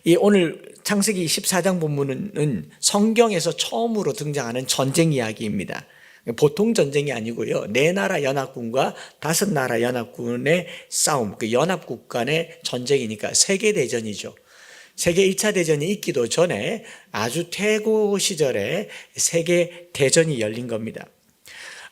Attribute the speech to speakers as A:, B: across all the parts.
A: 이 오늘 창세기 14장 본문은 성경에서 처음으로 등장하는 전쟁 이야기입니다. 보통 전쟁이 아니고요. 4나라 연합군과 5나라 연합군의 싸움, 그 연합국 간의 전쟁이니까 세계대전이죠. 세계 1차 대전이 있기도 전에 아주 태고 시절에 세계대전이 열린 겁니다.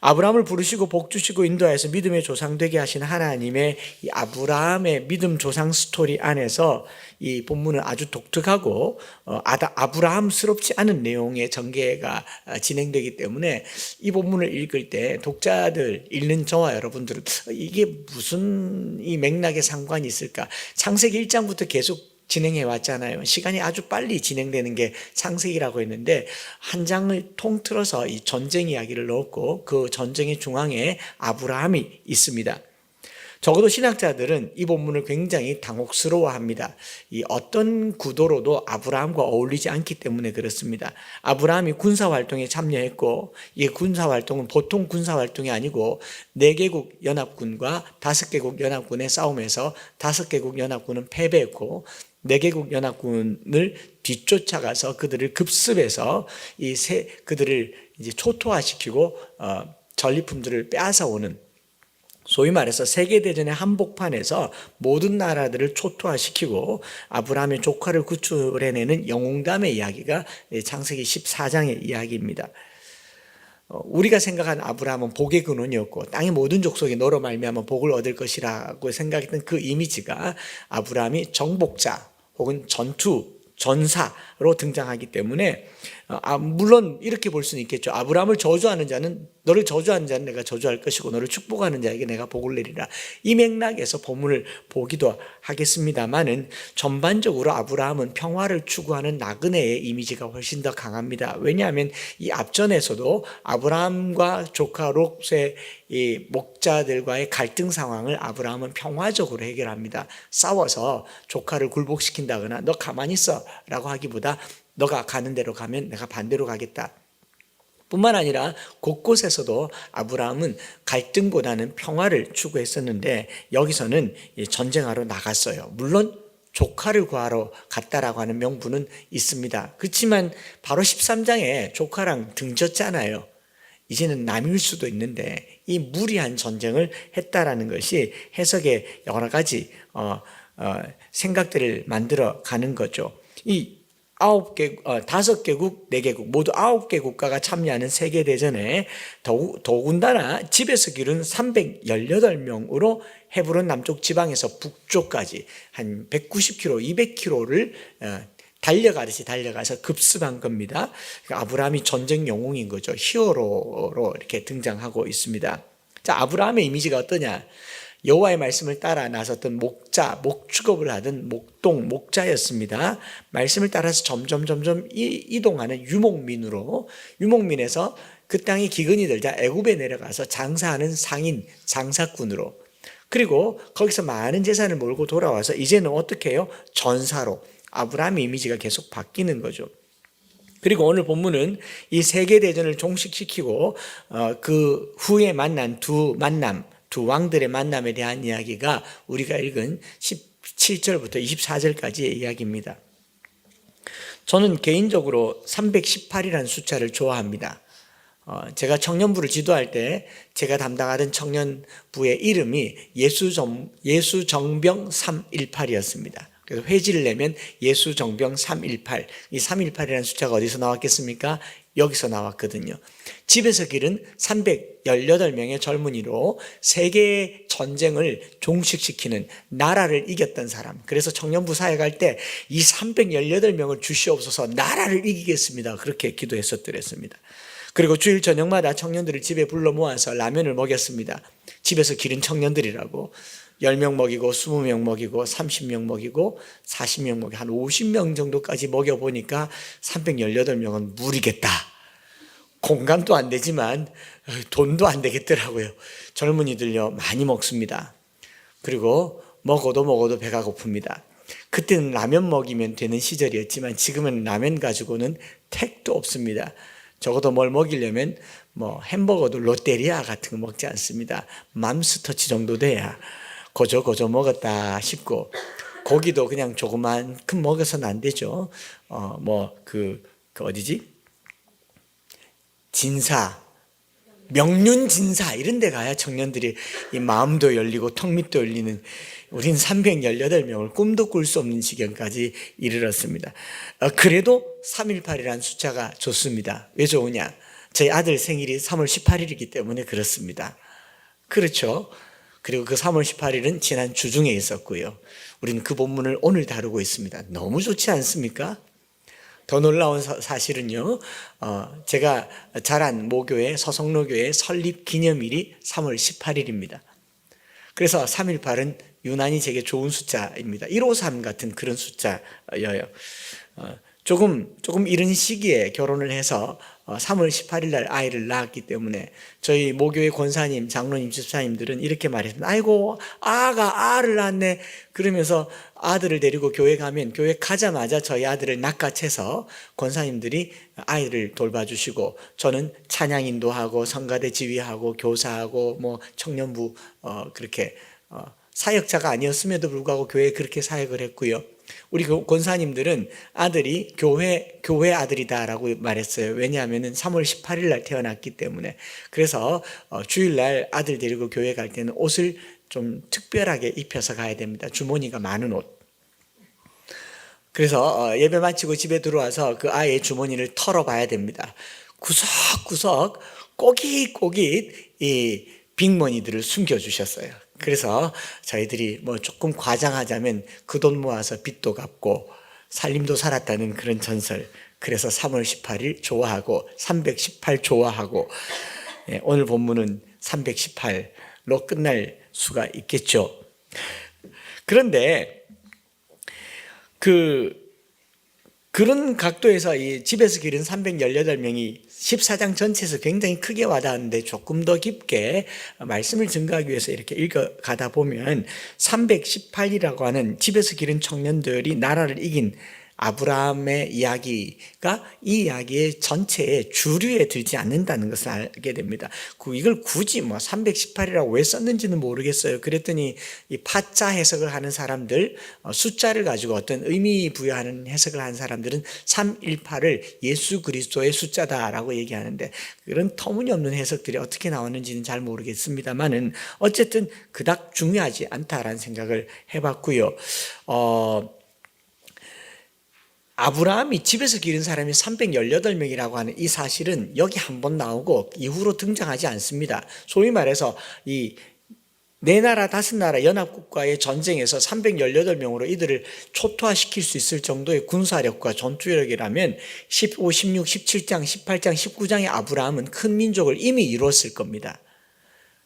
A: 아브라함을 부르시고 복 주시고 인도하여서 믿음의 조상 되게 하신 하나님의 이 아브라함의 믿음 조상 스토리 안에서 이 본문은 아주 독특하고 아브라함스럽지 않은 내용의 전개가 진행되기 때문에 이 본문을 읽을 때 독자들, 읽는 저와 여러분들은 이게 무슨 이 맥락에 상관이 있을까? 창세기 1장부터 계속 진행해 왔잖아요. 시간이 아주 빨리 진행되는 게 창세기라고 했는데 한 장을 통틀어서 이 전쟁 이야기를 넣었고 그 전쟁의 중앙에 아브라함이 있습니다. 적어도 신학자들은 이 본문을 굉장히 당혹스러워합니다. 이 어떤 구도로도 아브라함과 어울리지 않기 때문에 그렇습니다. 아브라함이 군사활동에 참여했고 이 군사활동은 보통 군사활동이 아니고 4개국 연합군과 5개국 연합군의 싸움에서 5개국 연합군은 패배했고 4개국 연합군을 뒤쫓아가서 그들을 급습해서 그들을 이제 초토화시키고 전리품들을 빼앗아 오는, 소위 말해서 세계대전의 한복판에서 모든 나라들을 초토화시키고 아브라함의 조카를 구출해내는 영웅담의 이야기가 창세기 14장의 이야기입니다. 우리가 생각한 아브라함은 복의 근원이었고 땅의 모든 족속이 너로 말미암아 복을 얻을 것이라고 생각했던 그 이미지가 아브라함이 정복자 혹은 전사로 등장하기 때문에 물론 이렇게 볼 수는 있겠죠. 아브라함을 저주하는 자는, 너를 저주하는 자는 내가 저주할 것이고 너를 축복하는 자에게 내가 복을 내리라. 이 맥락에서 본문을 보기도 하겠습니다만은 전반적으로 아브라함은 평화를 추구하는 나그네의 이미지가 훨씬 더 강합니다. 왜냐하면 이 앞전에서도 아브라함과 조카 롯의 이 목자들과의 갈등 상황을 아브라함은 평화적으로 해결합니다. 싸워서 조카를 굴복시킨다거나 너 가만히 있어 라고 하기보다 너가 가는 대로 가면 내가 반대로 가겠다. 뿐만 아니라 곳곳에서도 아브라함은 갈등보다는 평화를 추구했었는데 여기서는 전쟁하러 나갔어요. 물론 조카를 구하러 갔다라고 하는 명분은 있습니다. 그렇지만 바로 13장에 조카랑 등졌잖아요. 이제는 남일 수도 있는데 이 무리한 전쟁을 했다라는 것이 해석에 여러 가지 생각들을 만들어 가는 거죠. 이 5개국, 4개국 모두 9개 국가가 참여하는 세계대전에 더군다나 집에서 기른 318명으로 헤브론 남쪽 지방에서 북쪽까지 한 190km, 200km를 달려가듯이 달려가서 급습한 겁니다. 아브라함이 전쟁 영웅인 거죠. 히어로로 이렇게 등장하고 있습니다. 자, 아브라함의 이미지가 어떠냐? 여호와의 말씀을 따라 나섰던 목자, 목축업을 하던 목자였습니다. 말씀을 따라서 점점 이동하는 유목민에서 그 땅에 기근이 들자 애굽에 내려가서 장사하는 상인, 장사꾼으로, 그리고 거기서 많은 재산을 몰고 돌아와서 이제는 어떻게 해요? 전사로. 아브라함의 이미지가 계속 바뀌는 거죠. 그리고 오늘 본문은 이 세계대전을 종식시키고 그 후에 만난 두 왕들의 만남에 대한 이야기가 우리가 읽은 17절부터 24절까지의 이야기입니다. 저는 개인적으로 318이라는 숫자를 좋아합니다. 제가 청년부를 지도할 때 제가 담당하던 청년부의 이름이 예수정병 318이었습니다. 그래서 회지를 내면 예수정병 318, 이 318이라는 숫자가 어디서 나왔겠습니까? 여기서 나왔거든요. 집에서 기른 318명의 젊은이로 세계 전쟁을 종식시키는, 나라를 이겼던 사람. 그래서 청년부 사회 갈 때 이 318명을 주시옵소서, 나라를 이기겠습니다. 그렇게 기도했었더랬습니다. 그리고 주일 저녁마다 청년들을 집에 불러 모아서 라면을 먹였습니다. 집에서 기른 청년들이라고 10명 먹이고 20명 먹이고 30명 먹이고 40명 먹이고 한 50명 정도까지 먹여보니까 318명은 무리겠다. 공감도 안 되지만 돈도 안 되겠더라고요. 젊은이들요 많이 먹습니다. 그리고 먹어도 배가 고픕니다. 그때는 라면 먹이면 되는 시절이었지만 지금은 라면 가지고는 택도 없습니다. 적어도 뭘 먹이려면 햄버거도 롯데리아 같은 거 먹지 않습니다. 맘스터치 정도 돼야 거저 먹었다 싶고, 고기도 그냥 조그만큼 먹어서는 안 되죠. 어디지? 진사, 명륜진사 이런 데 가야 청년들이 이 마음도 열리고 턱 밑도 열리는, 우린 318명을 꿈도 꿀 수 없는 지경까지 이르렀습니다. 그래도 318이라는 숫자가 좋습니다. 왜 좋으냐? 저희 아들 생일이 3월 18일이기 때문에 그렇습니다. 그렇죠? 그리고 그 3월 18일은 지난 주중에 있었고요. 우리는 그 본문을 오늘 다루고 있습니다. 너무 좋지 않습니까? 더 놀라운 사실은요, 제가 자란 모교회 서성로교회 설립 기념일이 3월 18일입니다. 그래서 318은 유난히 제게 좋은 숫자입니다. 153 같은 그런 숫자여요. 조금 이른 시기에 결혼을 해서 3월 18일 날 아이를 낳았기 때문에 저희 모교회 권사님, 장로님, 집사님들은 이렇게 말했습니다. 아이고, 아가 알을 낳았네. 그러면서 아들을 데리고 교회 가면 교회 가자마자 저희 아들을 낚아채서 권사님들이 아이를 돌봐주시고, 저는 찬양 인도하고 성가대 지휘하고 교사하고 청년부 그렇게 사역자가 아니었음에도 불구하고 교회에 그렇게 사역을 했고요. 우리 권사님들은 아들이 교회 아들이다라고 말했어요. 왜냐하면 3월 18일 날 태어났기 때문에. 그래서 주일날 아들 데리고 교회 갈 때는 옷을 좀 특별하게 입혀서 가야 됩니다. 주머니가 많은 옷. 그래서 예배 마치고 집에 들어와서 그 아이의 주머니를 털어봐야 됩니다. 구석구석 꼬깃꼬깃 이 빅머니들을 숨겨주셨어요. 그래서 저희들이 조금 과장하자면 그 돈 모아서 빚도 갚고 살림도 살았다는 그런 전설. 그래서 3월 18일 좋아하고 318 좋아하고, 오늘 본문은 318로 끝날 수가 있겠죠. 그런데 그런 각도에서 이 집에서 기른 318명이 14장 전체에서 굉장히 크게 와닿았는데, 조금 더 깊게 말씀을 증거하기 위해서 이렇게 읽어가다 보면 318이라고 하는 집에서 기른 청년들이 나라를 이긴 아브라함의 이야기가 이 이야기의 전체의 주류에 들지 않는다는 것을 알게 됩니다. 이걸 굳이 318이라고 왜 썼는지는 모르겠어요. 그랬더니 이 파자 해석을 하는 사람들, 숫자를 가지고 어떤 의미 부여하는 해석을 하는 사람들은 318을 예수 그리스도의 숫자다라고 얘기하는데, 그런 터무니없는 해석들이 어떻게 나왔는지는 잘 모르겠습니다만은 어쨌든 그닥 중요하지 않다라는 생각을 해봤고요. 아브라함이 집에서 기른 사람이 318명이라고 하는 이 사실은 여기 한번 나오고 이후로 등장하지 않습니다. 소위 말해서 이 네 나라 다섯 나라 연합국과의 전쟁에서 318명으로 이들을 초토화시킬 수 있을 정도의 군사력과 전투력이라면 15, 16, 17장, 18장, 19장의 아브라함은 큰 민족을 이미 이루었을 겁니다.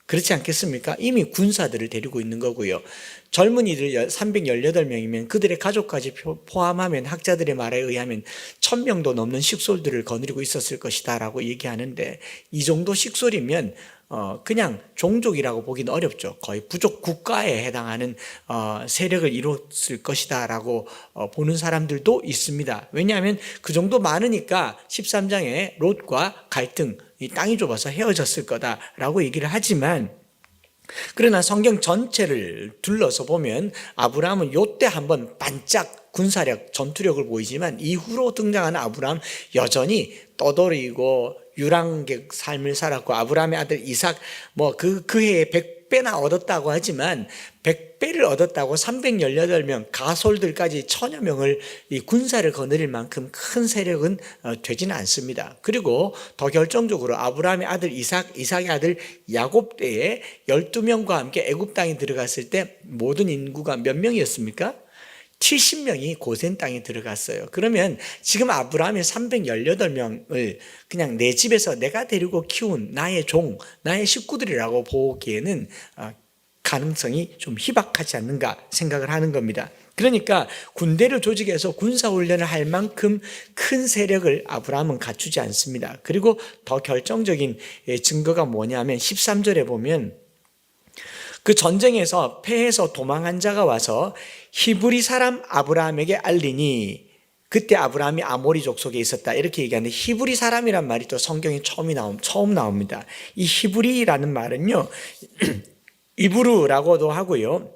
A: 그렇지 않겠습니까? 이미 군사들을 데리고 있는 거고요. 젊은이들 318명이면 그들의 가족까지 포함하면 학자들의 말에 의하면 1000명도 넘는 식솔들을 거느리고 있었을 것이다 라고 얘기하는데, 이 정도 식솔이면 그냥 종족이라고 보기는 어렵죠. 거의 부족 국가에 해당하는 세력을 이뤘을 것이다 라고 보는 사람들도 있습니다. 왜냐하면 그 정도 많으니까 13장에 롯과 갈등, 이 땅이 좁아서 헤어졌을 거다라고 얘기를 하지만, 그러나 성경 전체를 둘러서 보면 아브라함은 요때 한번 반짝 군사력, 전투력을 보이지만 이후로 등장하는 아브라함 여전히 떠돌이고 유랑객 삶을 살았고, 아브라함의 아들 이삭 그 해에 100배나 얻었다고 하지만 100배를 얻었다고 318명 가솔들까지 1000여 명을 이 군사를 거느릴 만큼 큰 세력은 되지는 않습니다. 그리고 더 결정적으로 아브라함의 아들 이삭의 아들 야곱 때에 12명과 함께 애굽 땅에 들어갔을 때 모든 인구가 몇 명이었습니까? 70명이 고센 땅에 들어갔어요. 그러면 지금 아브라함의 318명을 그냥 내 집에서 내가 데리고 키운 나의 종, 나의 식구들이라고 보기에는 가능성이 좀 희박하지 않는가 생각을 하는 겁니다. 그러니까 군대를 조직해서 군사훈련을 할 만큼 큰 세력을 아브라함은 갖추지 않습니다. 그리고 더 결정적인 증거가 뭐냐면 13절에 보면 그 전쟁에서 패해서 도망한 자가 와서 히브리 사람 아브라함에게 알리니, 그때 아브라함이 아모리족 속에 있었다 이렇게 얘기하는데, 히브리 사람이란 말이 또 성경에 처음 나옵니다. 이 히브리라는 말은요 이브루라고도 하고요,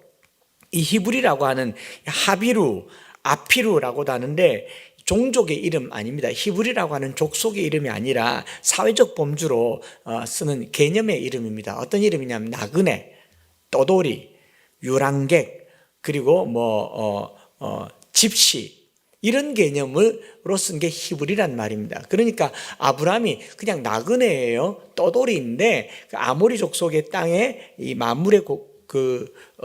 A: 이 히브리라고 하는 하비루, 아피루라고도 하는데 종족의 이름 아닙니다. 히브리라고 하는 족속의 이름이 아니라 사회적 범주로 쓰는 개념의 이름입니다. 어떤 이름이냐면 나그네, 떠돌이, 유랑객, 그리고 집시, 이런 개념으로 쓴 게 히브리란 말입니다. 그러니까 아브라함이 그냥 나그네예요. 떠돌이인데 아모리 족속의 땅에 이 만물의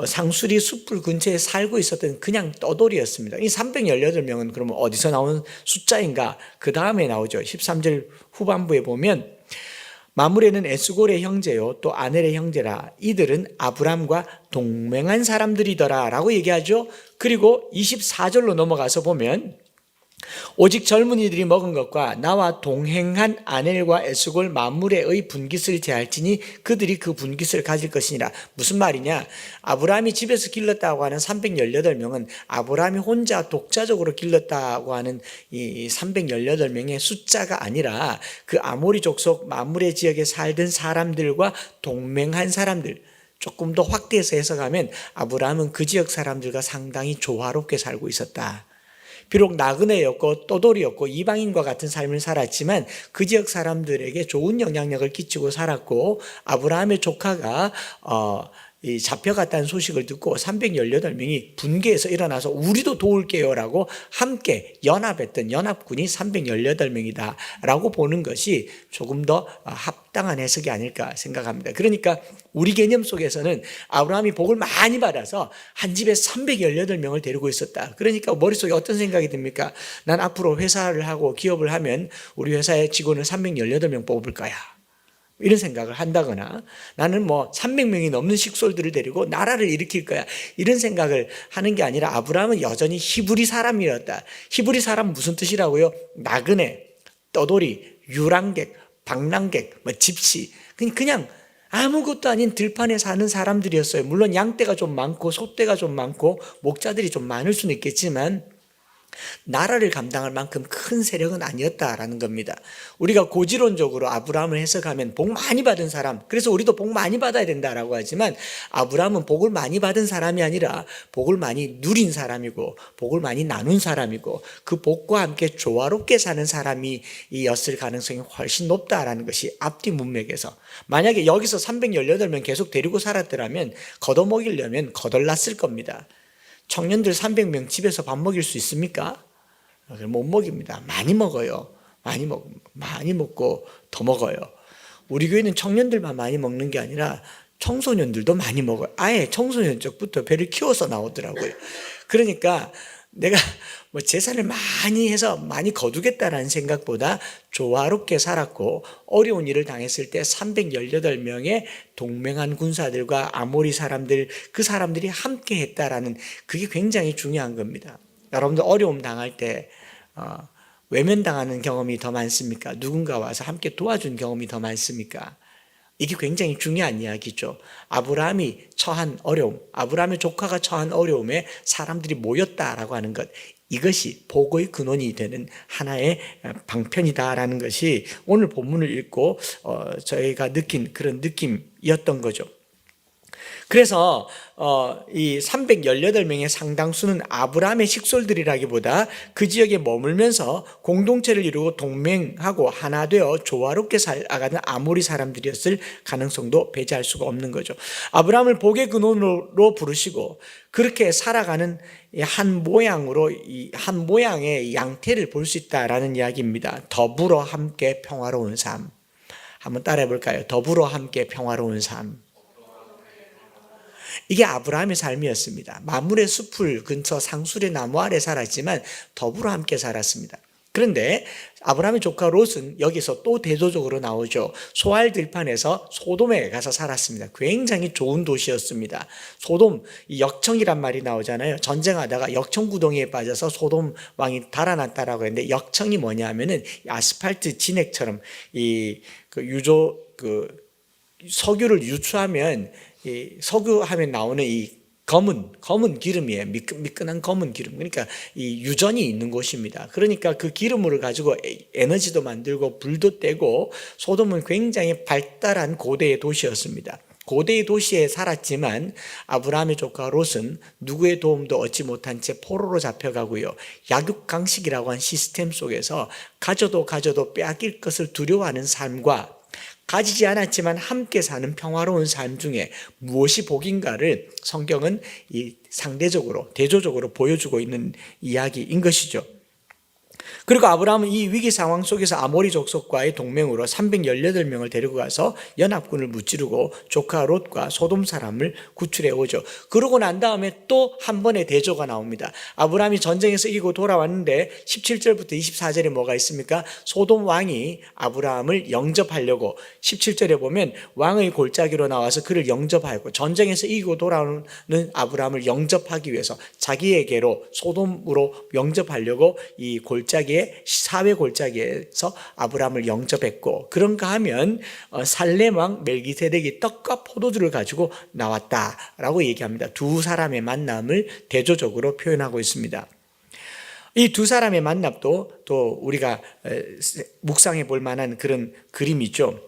A: 상수리 숲풀 근처에 살고 있었던 그냥 떠돌이였습니다. 이 318명은 그러면 어디서 나온 숫자인가? 그 다음에 나오죠. 13절 후반부에 보면 마므레는 에스골의 형제요 또 아넬의 형제라 이들은 아브람과 동맹한 사람들이더라 라고 얘기하죠. 그리고 24절로 넘어가서 보면 오직 젊은이들이 먹은 것과 나와 동행한 아넬과 에스골 마므레의 분깃을 제할지니 그들이 그 분깃을 가질 것이니라. 무슨 말이냐? 아브라함이 집에서 길렀다고 하는 318명은 아브라함이 혼자 독자적으로 길렀다고 하는 이 318명의 숫자가 아니라 그 아모리 족속 마므레 지역에 살던 사람들과 동맹한 사람들, 조금 더 확대해서 해석하면 아브라함은 그 지역 사람들과 상당히 조화롭게 살고 있었다. 비록 나그네였고 떠돌이였고 이방인과 같은 삶을 살았지만 그 지역 사람들에게 좋은 영향력을 끼치고 살았고, 아브라함의 조카가 잡혀갔다는 소식을 듣고 318명이 분개해서 일어나서 우리도 도울게요 라고 함께 연합했던 연합군이 318명이다 라고 보는 것이 조금 더 합당한 해석이 아닐까 생각합니다. 그러니까 우리 개념 속에서는 아브라함이 복을 많이 받아서 한 집에 318명을 데리고 있었다. 그러니까 머릿속에 어떤 생각이 듭니까? 난 앞으로 회사를 하고 기업을 하면 우리 회사의 직원을 318명 뽑을 거야, 이런 생각을 한다거나, 나는 300명이 넘는 식솔들을 데리고 나라를 일으킬 거야, 이런 생각을 하는 게 아니라 아브라함은 여전히 히브리 사람이었다. 히브리 사람은 무슨 뜻이라고요? 나그네, 떠돌이, 유랑객, 방랑객, 집시, 그냥 아무것도 아닌 들판에 사는 사람들이었어요. 물론 양떼가 좀 많고 소떼가 좀 많고 목자들이 좀 많을 수는 있겠지만 나라를 감당할 만큼 큰 세력은 아니었다라는 겁니다. 우리가 고지론적으로 아브라함을 해석하면 복 많이 받은 사람, 그래서 우리도 복 많이 받아야 된다라고 하지만 아브라함은 복을 많이 받은 사람이 아니라 복을 많이 누린 사람이고 복을 많이 나눈 사람이고 그 복과 함께 조화롭게 사는 사람이었을 가능성이 훨씬 높다라는 것이 앞뒤 문맥에서, 만약에 여기서 318명 계속 데리고 살았더라면 걷어먹이려면 거덜났을 겁니다. 청년들 300명 집에서 밥 먹일 수 있습니까? 못 먹입니다. 많이 먹어요. 많이 먹고 더 먹어요. 우리 교회는 청년들만 많이 먹는 게 아니라 청소년들도 많이 먹어요. 아예 청소년 쪽부터 배를 키워서 나오더라고요. 그러니까 내가 재산을 많이 해서 많이 거두겠다라는 생각보다 조화롭게 살았고, 어려운 일을 당했을 때 318명의 동맹한 군사들과 아모리 사람들, 그 사람들이 함께 했다라는, 그게 굉장히 중요한 겁니다. 여러분들 어려움 당할 때 외면당하는 경험이 더 많습니까? 누군가 와서 함께 도와준 경험이 더 많습니까? 이게 굉장히 중요한 이야기죠. 아브라함이 처한 어려움, 아브라함의 조카가 처한 어려움에 사람들이 모였다라고 하는 것, 이것이 복의 근원이 되는 하나의 방편이다라는 것이 오늘 본문을 읽고 저희가 느낀 그런 느낌이었던 거죠. 그래서 이 318명의 상당수는 아브라함의 식솔들이라기보다 그 지역에 머물면서 공동체를 이루고 동맹하고 하나 되어 조화롭게 살아가는 아모리 사람들이었을 가능성도 배제할 수가 없는 거죠. 아브라함을 복의 근원으로 부르시고 그렇게 살아가는 한 모양의 양태를 볼 수 있다라는 이야기입니다. 더불어 함께 평화로운 삶. 한번 따라해 볼까요? 더불어 함께 평화로운 삶. 이게 아브라함의 삶이었습니다. 만물의 숲을 근처 상수리 나무 아래 살았지만 더불어 함께 살았습니다. 그런데 아브라함의 조카 롯은 여기서 또 대조적으로 나오죠. 소알 들판에서 소돔에 가서 살았습니다. 굉장히 좋은 도시였습니다. 소돔, 이 역청이란 말이 나오잖아요. 전쟁하다가 역청 구덩이에 빠져서 소돔 왕이 달아났다라고 했는데, 역청이 뭐냐 하면은 아스팔트 진액처럼 석유를 유추하면 석유하면 나오는 이 검은 기름이에요. 미끈한 검은 기름. 그러니까 이 유전이 있는 곳입니다. 그러니까 그 기름을 가지고 에너지도 만들고 불도 떼고, 소돔은 굉장히 발달한 고대의 도시였습니다. 고대의 도시에 살았지만 아브라함의 조카 롯은 누구의 도움도 얻지 못한 채 포로로 잡혀가고요. 약육강식이라고 한 시스템 속에서 가져도 빼앗길 것을 두려워하는 삶과 가지지 않았지만 함께 사는 평화로운 삶 중에 무엇이 복인가를 성경은 상대적으로 대조적으로 보여주고 있는 이야기인 것이죠. 그리고 아브라함은 이 위기 상황 속에서 아모리 족속과의 동맹으로 318명을 데리고 가서 연합군을 무찌르고 조카 롯과 소돔 사람을 구출해 오죠. 그러고 난 다음에 또 한 번의 대조가 나옵니다. 아브라함이 전쟁에서 이기고 돌아왔는데 17절부터 24절에 뭐가 있습니까? 소돔 왕이 아브라함을 영접하려고 17절에 보면 왕의 골짜기로 나와서 그를 영접하고 전쟁에서 이기고 돌아오는 아브라함을 영접하기 위해서 자기에게로 소돔으로 영접하려고 이 골짜기에 사회 골짜기에서 아브라함을 영접했고, 그런가 하면 살렘 왕 멜기세덱이 떡과 포도주를 가지고 나왔다라고 얘기합니다. 두 사람의 만남을 대조적으로 표현하고 있습니다. 이 두 사람의 만남도 또 우리가 묵상해 볼 만한 그런 그림이죠.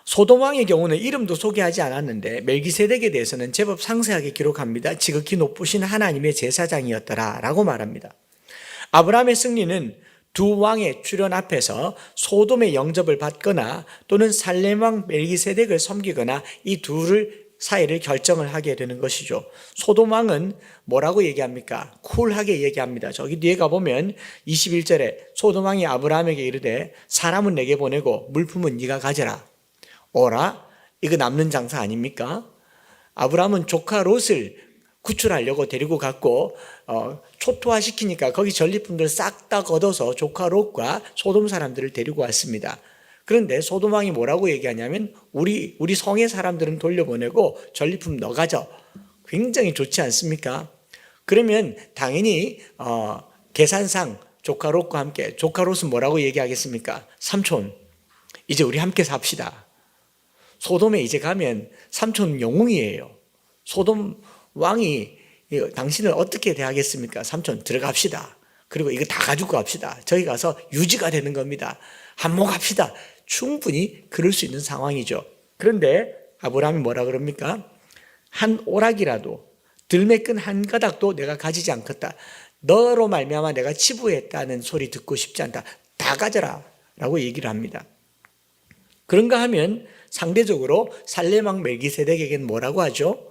A: 소돔 왕의 경우는 이름도 소개하지 않았는데 멜기세덱에 대해서는 제법 상세하게 기록합니다. 지극히 높으신 하나님의 제사장이었더라 라고 말합니다. 아브라함의 승리는 두 왕의 출현 앞에서 소돔의 영접을 받거나 또는 살렘 왕 멜기세덱을 섬기거나 이 둘을 사이를 결정을 하게 되는 것이죠. 소돔 왕은 뭐라고 얘기합니까? 쿨하게 얘기합니다. 저기 뒤에 가보면 21절에 소돔 왕이 아브라함에게 이르되 사람은 내게 보내고 물품은 네가 가져라. 오라? 이거 남는 장사 아닙니까? 아브라함은 조카 롯을 구출하려고 데리고 갔고 초토화시키니까 거기 전리품들 싹 다 걷어서 조카 롯과 소돔 사람들을 데리고 왔습니다. 그런데 소돔 왕이 뭐라고 얘기하냐면 우리 성의 사람들은 돌려보내고 전리품 너 가져. 굉장히 좋지 않습니까? 그러면 당연히 계산상 조카 롯과 함께, 조카 롯은 뭐라고 얘기하겠습니까? 삼촌, 이제 우리 함께 삽시다. 소돔에 이제 가면 삼촌 영웅이에요. 소돔 왕이 당신을 어떻게 대하겠습니까? 삼촌 들어갑시다. 그리고 이거 다 가지고 갑시다. 저희 가서 유지가 되는 겁니다. 한몫합시다. 충분히 그럴 수 있는 상황이죠. 그런데 아브라함이 뭐라 그럽니까? 한 오락이라도 들매끈 한 가닥도 내가 가지지 않겠다. 너로 말미암아 내가 치부했다는 소리 듣고 싶지 않다. 다 가져라 라고 얘기를 합니다. 그런가 하면 상대적으로 살렘 왕 멜기세덱에게는 뭐라고 하죠?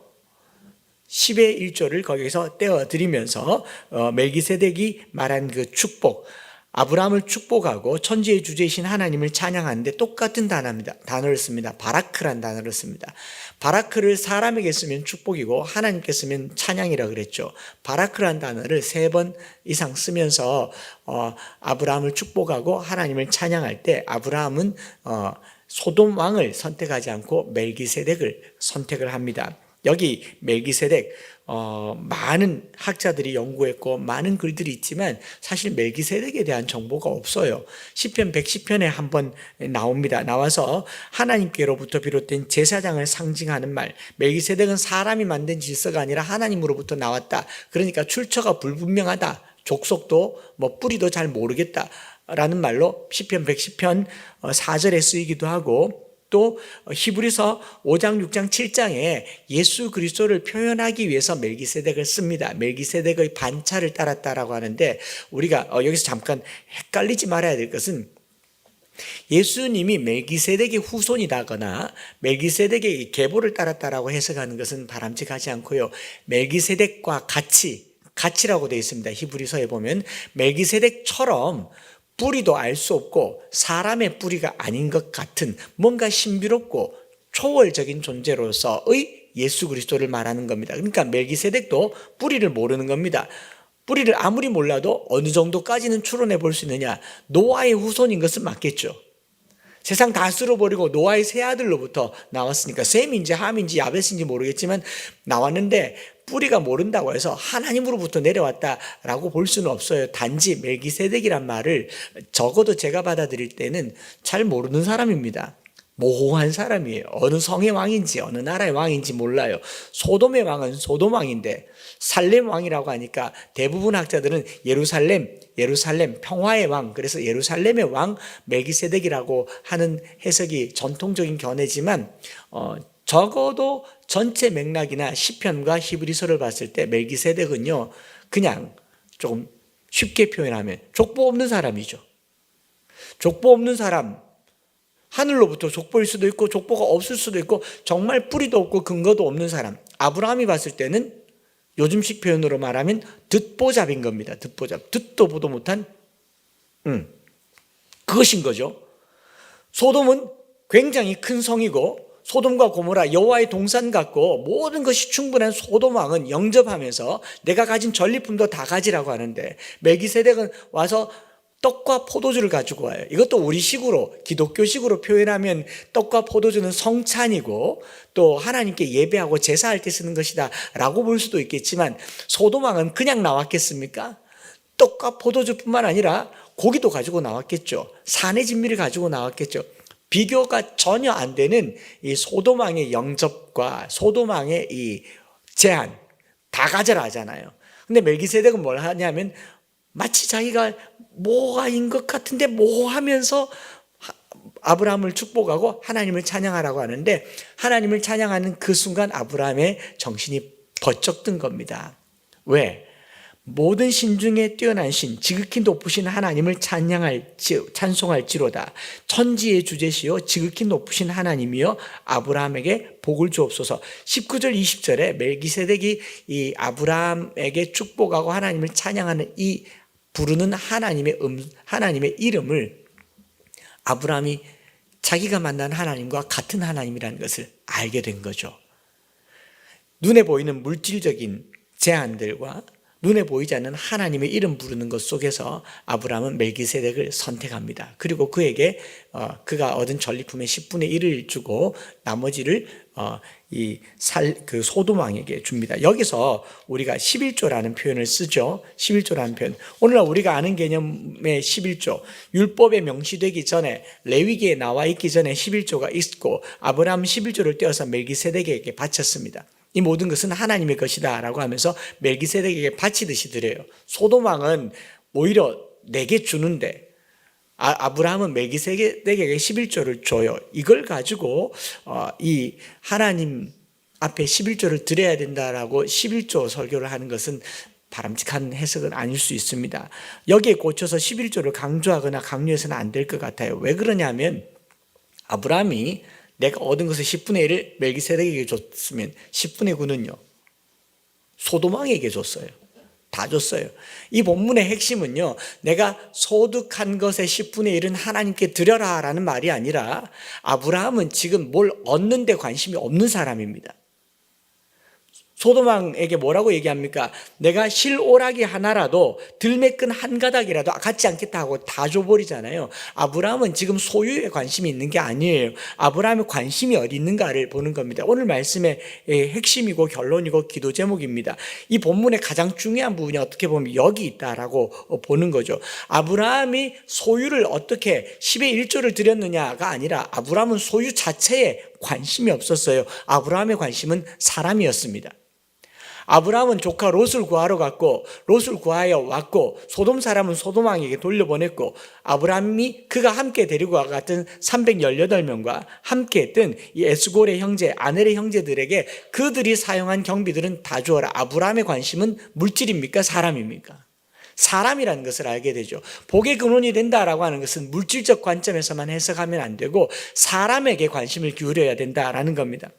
A: 10의 1조를 거기서 떼어드리면서 멜기세덱이 말한 그 축복, 아브라함을 축복하고 천지의 주제이신 하나님을 찬양하는데 똑같은 단어를 씁니다. 바라크란 단어를 씁니다. 바라크를 사람에게 쓰면 축복이고 하나님께 쓰면 찬양이라 그랬죠. 바라크란 단어를 3번 이상 쓰면서 아브라함을 축복하고 하나님을 찬양할 때 아브라함은 소돔 왕을 선택하지 않고 멜기세덱을 선택을 합니다. 여기 멜기세덱 많은 학자들이 연구했고 많은 글들이 있지만 사실 멜기세덱에 대한 정보가 없어요. 시편 110편에 한번 나옵니다. 나와서 하나님께로부터 비롯된 제사장을 상징하는 말, 멜기세덱은 사람이 만든 질서가 아니라 하나님으로부터 나왔다. 그러니까 출처가 불분명하다. 족속도 뿌리도 잘 모르겠다 라는 말로 시편 110편 4절에 쓰이기도 하고, 또 히브리서 5장, 6장, 7장에 예수 그리스도를 표현하기 위해서 멜기세덱을 씁니다. 멜기세덱의 반차를 따랐다라고 하는데 우리가 여기서 잠깐 헷갈리지 말아야 될 것은 예수님이 멜기세덱의 후손이다거나 멜기세덱의 계보를 따랐다라고 해석하는 것은 바람직하지 않고요. 멜기세덱과 같이라고 되어 있습니다. 히브리서에 보면 멜기세덱처럼 뿌리도 알 수 없고 사람의 뿌리가 아닌 것 같은 뭔가 신비롭고 초월적인 존재로서의 예수 그리스도를 말하는 겁니다. 그러니까 멜기세덱도 뿌리를 모르는 겁니다. 뿌리를 아무리 몰라도 어느 정도까지는 추론해 볼 수 있느냐. 노아의 후손인 것은 맞겠죠. 세상 다 쓸어버리고 노아의 세 아들로부터 나왔으니까 셈인지 함인지 야벳인지 모르겠지만 나왔는데 뿌리가 모른다고 해서 하나님으로부터 내려왔다라고 볼 수는 없어요. 단지 멜기세덱이란 말을 적어도 제가 받아들일 때는 잘 모르는 사람입니다. 모호한 사람이에요. 어느 성의 왕인지 어느 나라의 왕인지 몰라요. 소돔의 왕은 소돔 왕인데 살렘 왕이라고 하니까 대부분 학자들은 예루살렘 평화의 왕, 그래서 예루살렘의 왕 멜기세덱이라고 하는 해석이 전통적인 견해지만 적어도 전체 맥락이나 시편과 히브리서를 봤을 때 멜기세덱은요, 그냥 조금 쉽게 표현하면 족보 없는 사람이죠. 족보 없는 사람, 하늘로부터 족보일 수도 있고 족보가 없을 수도 있고 정말 뿌리도 없고 근거도 없는 사람. 아브라함이 봤을 때는 요즘식 표현으로 말하면 듣보잡인 겁니다. 듣보잡. 듣도 보도 못한 그것인 거죠. 소돔은 굉장히 큰 성이고 소돔과 고모라 여호와의 동산 같고 모든 것이 충분한 소돔 왕은 영접하면서 내가 가진 전리품도 다 가지라고 하는데 멜기세덱은 와서 떡과 포도주를 가지고 와요. 이것도 우리식으로 기독교식으로 표현하면 떡과 포도주는 성찬이고 또 하나님께 예배하고 제사할 때 쓰는 것이다 라고 볼 수도 있겠지만 소돔 왕은 그냥 나왔겠습니까? 떡과 포도주뿐만 아니라 고기도 가지고 나왔겠죠. 산의 진미를 가지고 나왔겠죠. 비교가 전혀 안 되는 이 소돔 왕의 영접과 소돔 왕의 이 제안 다 가져라 하잖아요. 근데 멜기세덱은 뭘 하냐면 마치 자기가 모아인 것 같은데 모하면서 아브라함을 축복하고 하나님을 찬양하라고 하는데 하나님을 찬양하는 그 순간 아브라함의 정신이 번쩍 든 겁니다. 왜? 모든 신 중에 뛰어난 신, 지극히 높으신 하나님을 찬송할지로다. 천지의 주제시요 지극히 높으신 하나님이여 아브라함에게 복을 주옵소서. 19절 20절에 멜기세덱이 이 아브라함에게 축복하고 하나님을 찬양하는 이 부르는 하나님의 이름을 아브라함이 자기가 만난 하나님과 같은 하나님이라는 것을 알게 된 거죠. 눈에 보이는 물질적인 제한들과 눈에 보이지 않는 하나님의 이름 부르는 것 속에서 아브라함은 멜기세덱을 선택합니다. 그리고 그에게 그가 얻은 전리품의 10분의 1을 주고 나머지를 그 소돔 왕에게 줍니다. 여기서 우리가 11조라는 표현을 쓰죠. 11조라는 표현. 오늘날 우리가 아는 개념의 11조, 율법에 명시되기 전에 레위기에 나와 있기 전에 11조가 있고 아브라함 11조를 떼어서 멜기세덱에게 바쳤습니다. 이 모든 것은 하나님의 것이다 라고 하면서 멜기세덱에게 바치듯이 드려요. 소돔 왕은 오히려 내게 주는데 아브라함은 멜기세덱에게 11조를 줘요. 이걸 가지고 이 하나님 앞에 11조를 드려야 된다라고 11조 설교를 하는 것은 바람직한 해석은 아닐 수 있습니다. 여기에 꽂혀서 11조를 강조하거나 강요해서는 안 될 것 같아요. 왜 그러냐면 아브라함이 내가 얻은 것의 10분의 1을 멜기세덱에게 줬으면 10분의 9는요 소돔 왕에게 줬어요. 다 줬어요. 이 본문의 핵심은요, 내가 소득한 것의 10분의 1은 하나님께 드려라 라는 말이 아니라 아브라함은 지금 뭘 얻는 데 관심이 없는 사람입니다. 소돔 왕에게 뭐라고 얘기합니까? 내가 실오라기 하나라도 들매끈 한 가닥이라도 갖지 않겠다 하고 다 줘버리잖아요. 아브라함은 지금 소유에 관심이 있는 게 아니에요. 아브라함의 관심이 어디 있는가를 보는 겁니다. 오늘 말씀의 핵심이고 결론이고 기도 제목입니다. 이 본문의 가장 중요한 부분이 어떻게 보면 여기 있다라고 보는 거죠. 아브라함이 소유를 어떻게 10의 1조를 드렸느냐가 아니라 아브라함은 소유 자체에 관심이 없었어요. 아브라함의 관심은 사람이었습니다. 아브라함은 조카 롯을 구하러 갔고 롯을 구하여 왔고 소돔 사람은 소돔 왕에게 돌려보냈고 아브라함이 그가 함께 데리고 갔던 318명과 함께 했던 이 에스골의 형제 아넬의 형제들에게 그들이 사용한 경비들은 다 주어라. 아브라함의 관심은 물질입니까? 사람입니까? 사람이라는 것을 알게 되죠. 복의 근원이 된다라고 하는 것은 물질적 관점에서만 해석하면 안 되고 사람에게 관심을 기울여야 된다라는 겁니다.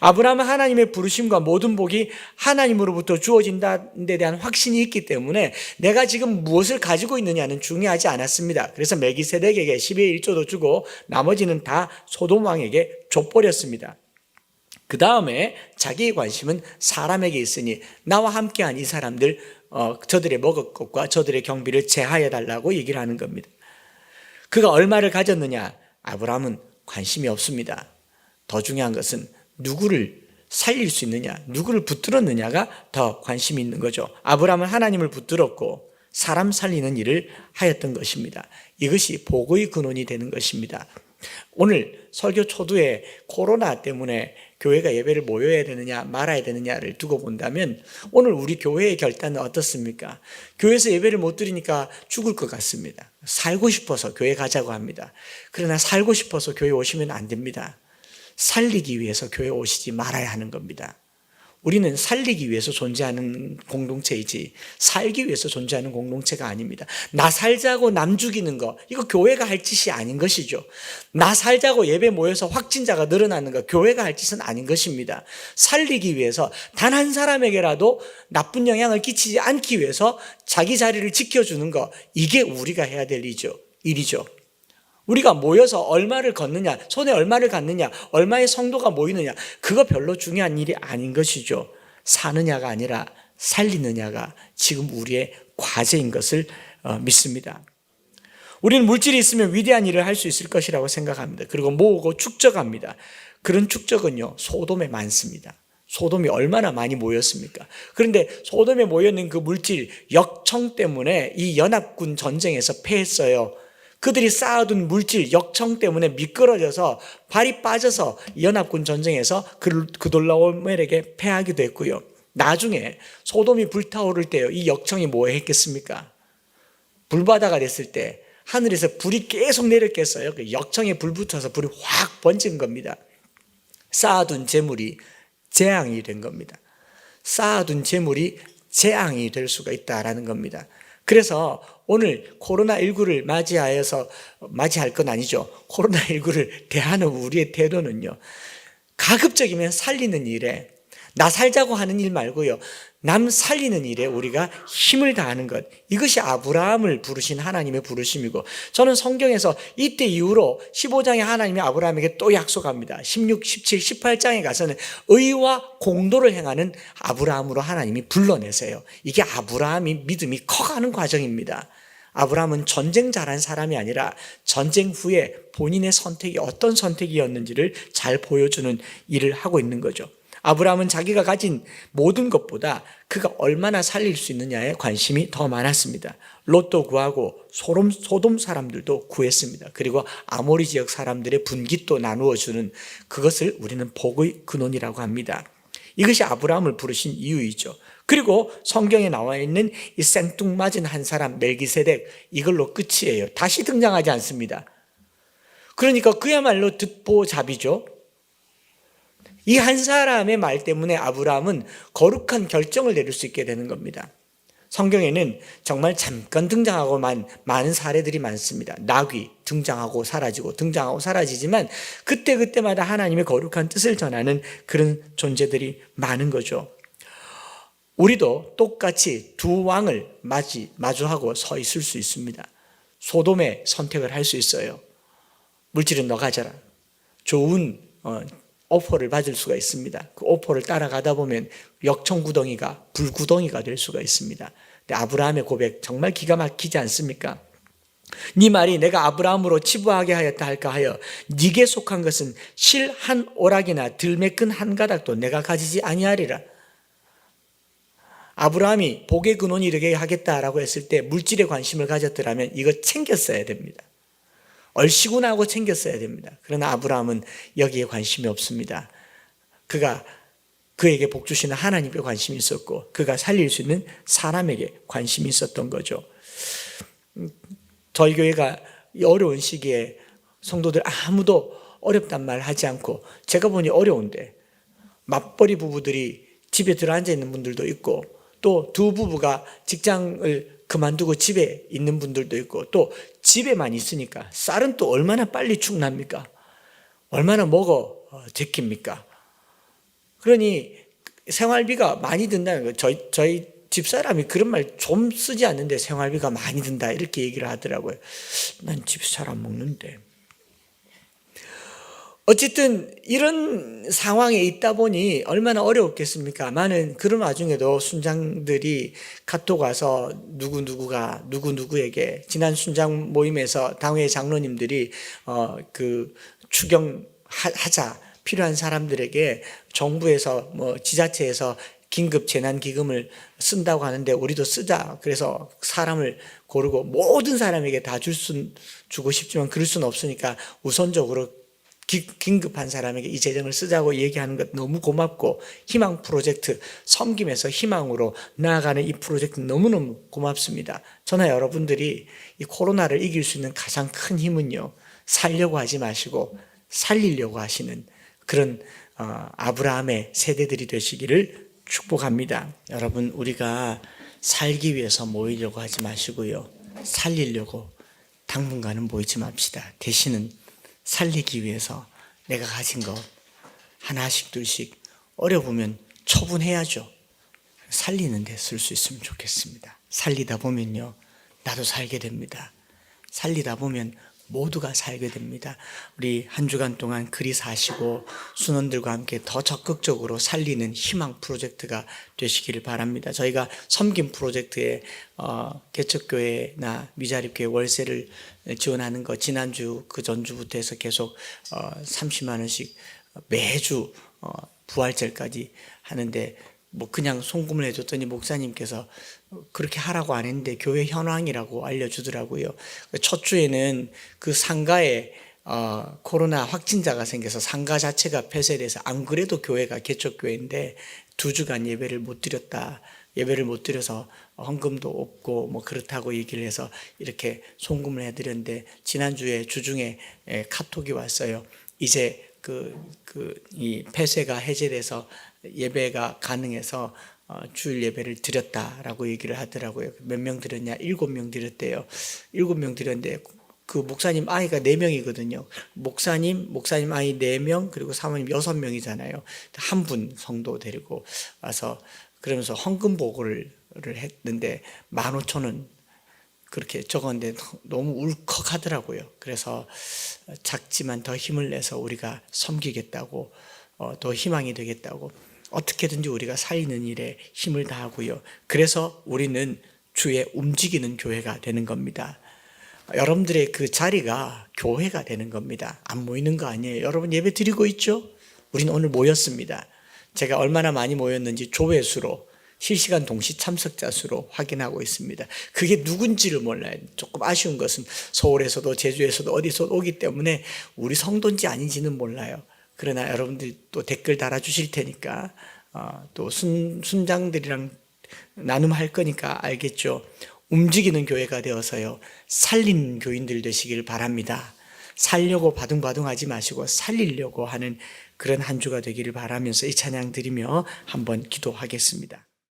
A: 아브라함은 하나님의 부르심과 모든 복이 하나님으로부터 주어진다는 데 대한 확신이 있기 때문에 내가 지금 무엇을 가지고 있느냐는 중요하지 않았습니다. 그래서 멜기세덱에게 10의 1조도 주고 나머지는 다 소돔 왕에게 줘버렸습니다. 그 다음에 자기의 관심은 사람에게 있으니 나와 함께한 이 사람들 저들의 먹을 것과 저들의 경비를 제하여 달라고 얘기를 하는 겁니다. 그가 얼마를 가졌느냐? 아브라함은 관심이 없습니다. 더 중요한 것은 누구를 살릴 수 있느냐, 누구를 붙들었느냐가 더 관심이 있는 거죠. 아브라함은 하나님을 붙들었고 사람 살리는 일을 하였던 것입니다. 이것이 복의 근원이 되는 것입니다. 오늘 설교 초두에 코로나 때문에 교회가 예배를 모여야 되느냐 말아야 되느냐를 두고 본다면 오늘 우리 교회의 결단은 어떻습니까? 교회에서 예배를 못 드리니까 죽을 것 같습니다. 살고 싶어서 교회 가자고 합니다. 그러나 살고 싶어서 교회 오시면 안 됩니다. 살리기 위해서 교회에 오시지 말아야 하는 겁니다. 우리는 살리기 위해서 존재하는 공동체이지 살기 위해서 존재하는 공동체가 아닙니다. 나 살자고 남 죽이는 거, 이거 교회가 할 짓이 아닌 것이죠. 나 살자고 예배 모여서 확진자가 늘어나는 거, 교회가 할 짓은 아닌 것입니다. 살리기 위해서 단 한 사람에게라도 나쁜 영향을 끼치지 않기 위해서 자기 자리를 지켜주는 거, 이게 우리가 해야 될 일이죠. 우리가 모여서 얼마를 걷느냐, 손에 얼마를 갖느냐, 얼마의 성도가 모이느냐, 그거 별로 중요한 일이 아닌 것이죠. 사느냐가 아니라 살리느냐가 지금 우리의 과제인 것을 믿습니다. 우리는 물질이 있으면 위대한 일을 할 수 있을 것이라고 생각합니다. 그리고 모으고 축적합니다. 그런 축적은요, 소돔에 많습니다. 소돔이 얼마나 많이 모였습니까? 그런데 소돔에 모여있는 그 물질, 역청 때문에 이 연합군 전쟁에서 패했어요. 그들이 쌓아둔 물질, 역청 때문에 미끄러져서 발이 빠져서 연합군 전쟁에서 그돌라오멜에게 패하기도 했고요. 나중에 소돔이 불타오를 때요, 이 역청이 뭐 했겠습니까? 불바다가 됐을 때 하늘에서 불이 계속 내렸겠어요. 그 역청에 불 붙어서 불이 확 번진 겁니다. 쌓아둔 재물이 재앙이 된 겁니다. 쌓아둔 재물이 재앙이 될 수가 있다라는 겁니다. 그래서 오늘 코로나19를 맞이할 건 아니죠. 코로나19를 대하는 우리의 태도는요, 가급적이면 살리는 일에, 나 살자고 하는 일 말고요, 남 살리는 일에 우리가 힘을 다하는 것, 이것이 아브라함을 부르신 하나님의 부르심이고, 저는 성경에서 이때 이후로 15장에 하나님이 아브라함에게 또 약속합니다. 16, 17, 18장에 가서는 의와 공도를 행하는 아브라함으로 하나님이 불러내세요. 이게 아브라함이 믿음이 커가는 과정입니다. 아브라함은 전쟁 잘한 사람이 아니라 전쟁 후에 본인의 선택이 어떤 선택이었는지를 잘 보여주는 일을 하고 있는 거죠. 아브라함은 자기가 가진 모든 것보다 그가 얼마나 살릴 수 있느냐에 관심이 더 많았습니다. 롯도 구하고 소돔 사람들도 구했습니다. 그리고 아모리 지역 사람들의 분깃도 나누어 주는, 그것을 우리는 복의 근원이라고 합니다. 이것이 아브라함을 부르신 이유이죠. 그리고 성경에 나와 있는 이 생뚱맞은 한 사람 멜기세덱, 이걸로 끝이에요. 다시 등장하지 않습니다. 그러니까 그야말로 듣보잡이죠. 이 한 사람의 말 때문에 아브라함은 거룩한 결정을 내릴 수 있게 되는 겁니다. 성경에는 정말 잠깐 등장하고만 많은 사례들이 많습니다. 나귀 등장하고 사라지고 등장하고 사라지지만 그때그때마다 하나님의 거룩한 뜻을 전하는 그런 존재들이 많은 거죠. 우리도 똑같이 두 왕을 마주하고 서 있을 수 있습니다. 소돔의 선택을 할 수 있어요. 물질은 너 가져라. 좋은 오퍼를 받을 수가 있습니다. 그 오퍼를 따라가다 보면 역청구덩이가 불구덩이가 될 수가 있습니다. 근데 아브라함의 고백 정말 기가 막히지 않습니까? 네 말이 내가 아브라함으로 치부하게 하였다 할까 하여 네게 속한 것은 실 한 오락이나 들매끈 한 가닥도 내가 가지지 아니하리라. 아브라함이 복의 근원이 되게 하겠다라고 했을 때 물질에 관심을 가졌더라면 이거 챙겼어야 됩니다. 얼씨구나 하고 챙겼어야 됩니다. 그러나 아브라함은 여기에 관심이 없습니다. 그에게 복 주시는 하나님께 관심이 있었고 그가 살릴 수 있는 사람에게 관심이 있었던 거죠. 저희 교회가 이 어려운 시기에 성도들 아무도 어렵단 말 하지 않고, 제가 보니 어려운데 맞벌이 부부들이 집에 들어앉아 있는 분들도 있고, 또 두 부부가 직장을 그만두고 집에 있는 분들도 있고, 또 집에만 있으니까 쌀은 또 얼마나 빨리 축납니까? 얼마나 먹어 제낍니까? 그러니 생활비가 많이 든다는 거예요. 저희 집사람이 그런 말 좀 쓰지 않는데 생활비가 많이 든다 이렇게 얘기를 하더라고요. 난 집 잘 안 먹는데. 어쨌든 이런 상황에 있다 보니 얼마나 어려웠겠습니까? 많은 그런 와중에도 순장들이 카톡 와서 누구에게 지난 순장 모임에서 당회 장로님들이 추경하자 필요한 사람들에게 정부에서 지자체에서 긴급 재난기금을 쓴다고 하는데 우리도 쓰자. 그래서 사람을 고르고 모든 사람에게 다 주고 싶지만 그럴 수는 없으니까 우선적으로 긴급한 사람에게 이 재정을 쓰자고 얘기하는 것 너무 고맙고, 희망 프로젝트, 섬김에서 희망으로 나아가는 이 프로젝트 너무너무 고맙습니다. 저나 여러분들이 이 코로나를 이길 수 있는 가장 큰 힘은요, 살려고 하지 마시고 살리려고 하시는 그런 아브라함의 세대들이 되시기를 축복합니다. 여러분, 우리가 살기 위해서 모이려고 하지 마시고요, 살리려고 당분간은 모이지 맙시다. 대신은 살리기 위해서 내가 가진 것 하나씩 둘씩 어려우면 처분해야죠. 살리는 데 쓸 수 있으면 좋겠습니다. 살리다 보면요, 나도 살게 됩니다. 살리다 보면 모두가 살게 됩니다. 우리 한 주간 동안 그리 사시고 순원들과 함께 더 적극적으로 살리는 희망 프로젝트가 되시기를 바랍니다. 저희가 섬김 프로젝트에 개척교회나 미자립교회 월세를 지원하는 거 지난주 그 전주부터 해서 계속 30만 원씩 매주 부활절까지 하는데, 뭐 그냥 송금을 해줬더니 목사님께서 그렇게 하라고 안 했는데 교회 현황이라고 알려주더라고요. 첫 주에는 그 상가에 코로나 확진자가 생겨서 상가 자체가 폐쇄돼서, 안 그래도 교회가 개척교회인데 2주간 예배를 못 드렸다. 예배를 못 드려서 헌금도 없고 뭐 그렇다고 얘기를 해서 이렇게 송금을 해드렸는데, 지난주에 주중에 카톡이 왔어요. 이제 이 폐쇄가 해제돼서 예배가 가능해서 주일 예배를 드렸다라고 얘기를 하더라고요. 몇 명 드렸냐? 7명 드렸대요. 7명 드렸는데 그 목사님 아이가 4명이거든요. 목사님 아이 4명, 그리고 사모님 6명이잖아요. 한 분 성도 데리고 와서 그러면서 헌금 보고를 했는데 15,000원 그렇게 적었는데 너무 울컥하더라고요. 그래서 작지만 더 힘을 내서 우리가 섬기겠다고, 더 희망이 되겠다고, 어떻게든지 우리가 살리는 일에 힘을 다하고요. 그래서 우리는 주의 움직이는 교회가 되는 겁니다. 여러분들의 그 자리가 교회가 되는 겁니다. 안 모이는 거 아니에요. 여러분 예배 드리고 있죠? 우리는 오늘 모였습니다. 제가 얼마나 많이 모였는지 조회수로, 실시간 동시 참석자 수로 확인하고 있습니다. 그게 누군지를 몰라요. 조금 아쉬운 것은 서울에서도 제주에서도 어디서 오기 때문에 우리 성도인지 아닌지는 몰라요. 그러나 여러분들이 또 댓글 달아주실 테니까, 또 순장들이랑 나눔할 거니까 알겠죠. 움직이는 교회가 되어서요, 살리는 교인들 되시길 바랍니다. 살려고 바둥바둥하지 마시고 살리려고 하는 그런 한 주가 되기를 바라면서 이 찬양 드리며 한번 기도하겠습니다.